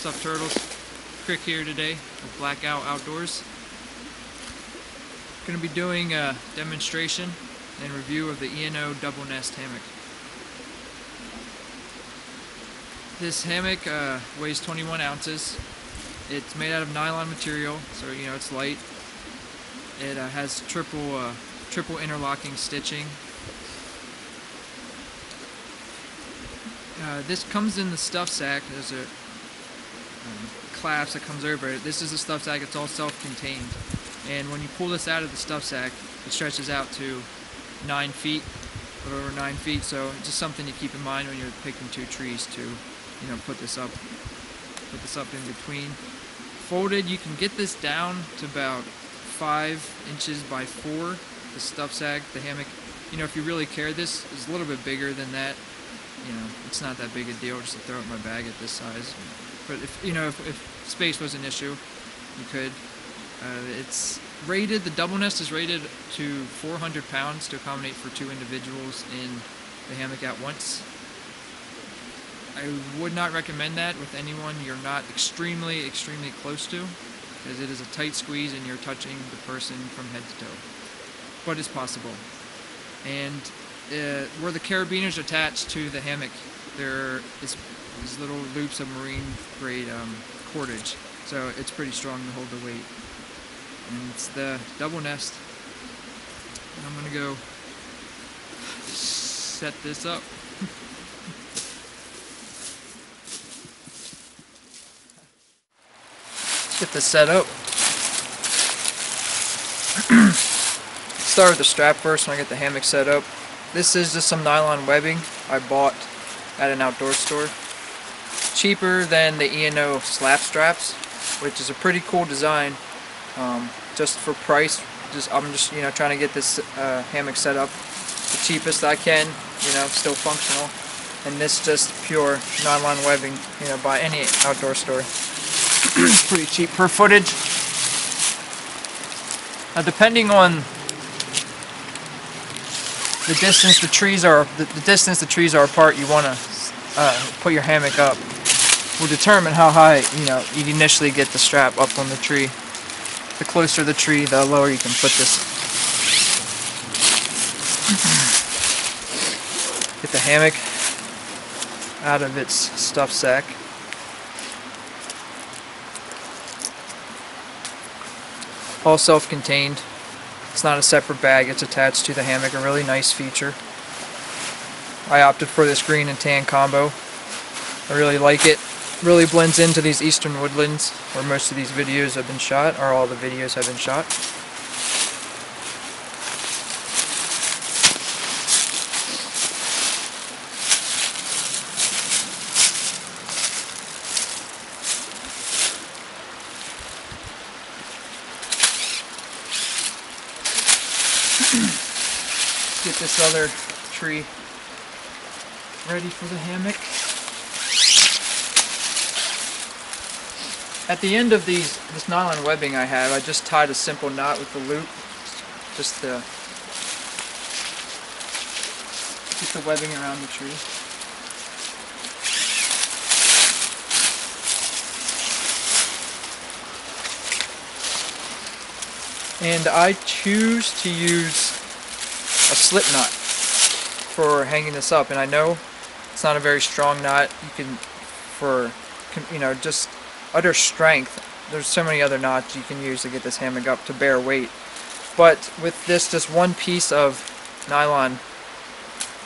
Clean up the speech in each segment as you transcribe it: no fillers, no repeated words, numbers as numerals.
Stuffed Turtles. Crick here today with Blackout Outdoors. Going to be doing a demonstration and review of the E&O Double Nest hammock. This hammock weighs 21 ounces. It's made out of nylon material, so you know it's light. It has triple interlocking stitching. This comes in the stuff sack. There's a clasp that comes over it. This is a stuff sack. It's all self-contained, and when you pull this out of the stuff sack, it stretches out to 9 feet, a little over 9 feet. So it's just something to keep in mind when you're picking two trees to, you know, put this up in between. Folded, you can get this down to about 5 inches by 4. The stuff sack, the hammock, you know, if you really care, this is a little bit bigger than that. You know, it's not that big a deal just to throw it in my bag at this size. But if you know, if space was an issue, you could. It's rated. The Double Nest is rated to 400 pounds to accommodate for 2 individuals in the hammock at once. I would not recommend that with anyone you're not extremely close to, because it is a tight squeeze and you're touching the person from head to toe. But it's possible. And where the carabiners are attached to the hammock, there is these little loops of marine grade cordage, so it's pretty strong to hold the weight. And it's the Double Nest. And I'm gonna go set this up. Let's get this set up. Start with the strap first when I get the hammock set up. This is just some nylon webbing I bought at an outdoor store. Cheaper than the E&O slap straps, which is a pretty cool design. Just for price, I'm just you know trying to get this hammock set up the cheapest I can, you know, still functional. And this just pure nylon webbing, you know, by any outdoor store. It's pretty cheap per footage. Now, depending on the distance the trees are apart, you want to put your hammock up, will determine how high you know you'd initially get the strap up on the tree. The closer the tree, the lower you can put this. Get the hammock out of its stuff sack. All self-contained. It's not a separate bag, it's attached to the hammock, a really nice feature. I opted for this green and tan combo. I really like it. Really blends into these eastern woodlands where most of these videos have been shot, or all the videos have been shot. Get this other tree ready for the hammock. At the end of this nylon webbing I have, I just tied a simple knot with the loop, just to keep the webbing around the tree. And I choose to use a slip knot for hanging this up, and I know it's not a very strong knot. You can, for you know, just utter strength, there's so many other knots you can use to get this hammock up to bear weight. But with this just one piece of nylon,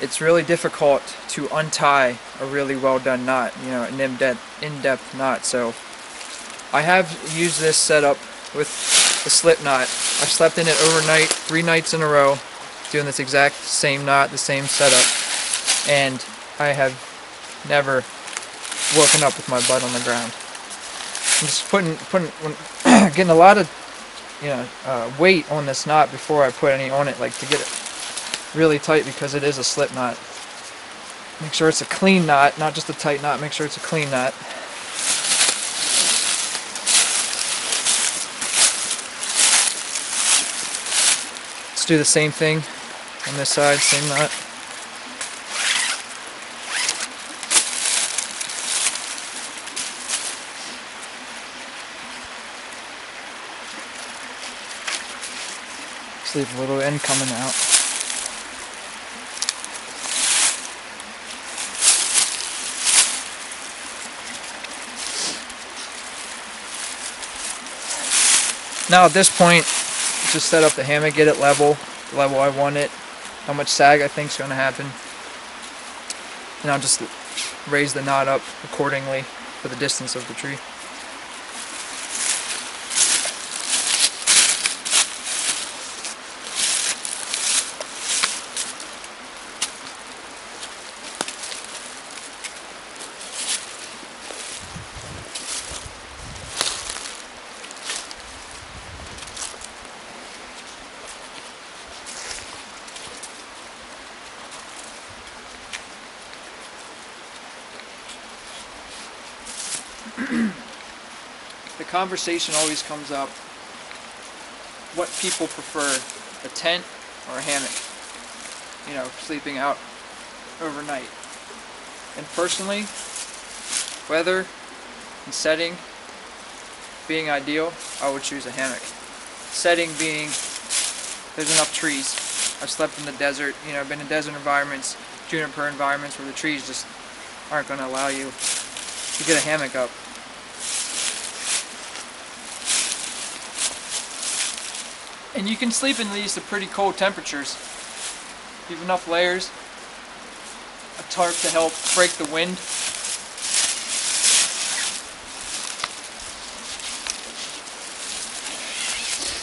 it's really difficult to untie a really well done knot, you know, an in-depth knot. So I have used this setup with the slip knot. I slept in it overnight, 3 nights in a row, doing this exact same knot, the same setup, and I have never woken up with my butt on the ground. I'm just getting a lot of, you know, weight on this knot before I put any on it, like to get it really tight, because it is a slip knot. Make sure it's a clean knot, not just a tight knot. Make sure it's a clean knot. Let's do the same thing on this side, same knot. Leave a little end coming out. Now at this point, just set up the hammock, get it level, the level I want it, how much sag I think is going to happen, and I'll just raise the knot up accordingly for the distance of the tree. The conversation always comes up, what people prefer, a tent or a hammock, you know, sleeping out overnight. And personally, weather and setting being ideal, I would choose a hammock. Setting being, there's enough trees. I've slept in the desert, you know, I've been in desert environments, juniper environments where the trees just aren't going to allow you to get a hammock up. And you can sleep in these at pretty cold temperatures. You have enough layers, a tarp to help break the wind.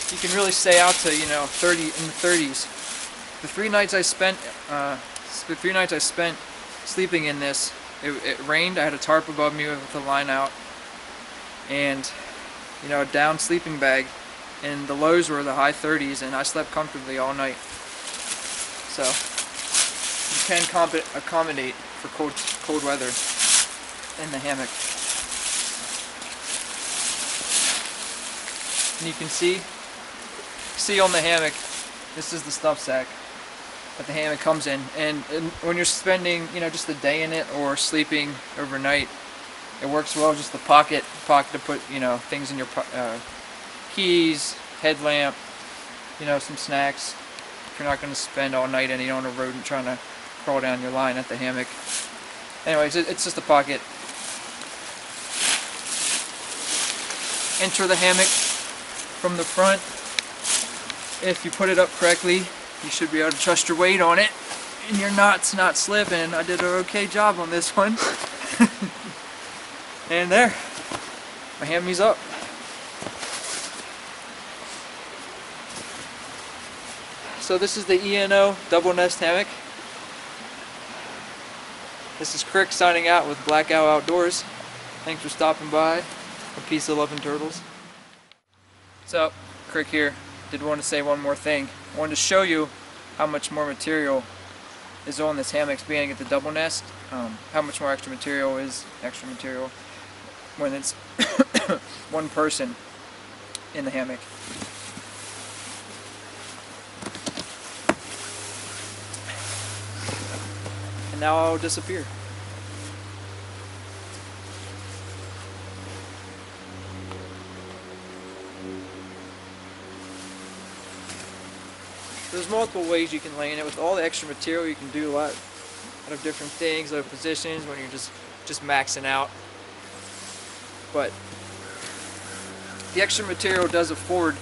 You can really stay out to, you know, 30 in the 30s. The 3 nights I spent sleeping in this, it rained. I had a tarp above me with the line out, and you know, a down sleeping bag. And the lows were the high 30s, and I slept comfortably all night. So you can accommodate for cold weather in the hammock. And you can see on the hammock, this is the stuff sack that the hammock comes in. And when you're spending, you know, just a day in it or sleeping overnight, it works well. Just the pocket to put, you know, things in your keys, headlamp, you know, some snacks. If you're not going to spend all night and you don't want a rodent trying to crawl down your line at the hammock. Anyways, it's just a pocket. Enter the hammock from the front. If you put it up correctly, you should be able to trust your weight on it and your knot's not slipping. I did an okay job on this one. And there, my hammy's up. So this is the E&O double nest hammock. This is Crick signing out with Black Owl Outdoors. Thanks for stopping by. A piece of loving turtles. So, Crick here. Did want to say one more thing. I wanted to show you how much more material is on this hammock being at the double nest. How much more extra material when it's one person in the hammock. And now I'll disappear. There's multiple ways you can lay in it. With all the extra material, you can do a lot of different things, a lot of positions when you're just maxing out. But the extra material does afford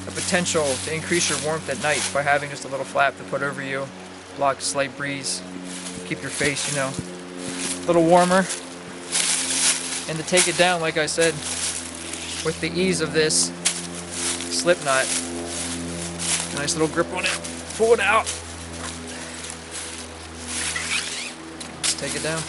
a potential to increase your warmth at night by having just a little flap to put over you, block a slight breeze, keep your face, you know, a little warmer. And to take it down, like I said, with the ease of this slip knot, nice little grip on it, pull it out, let's take it down.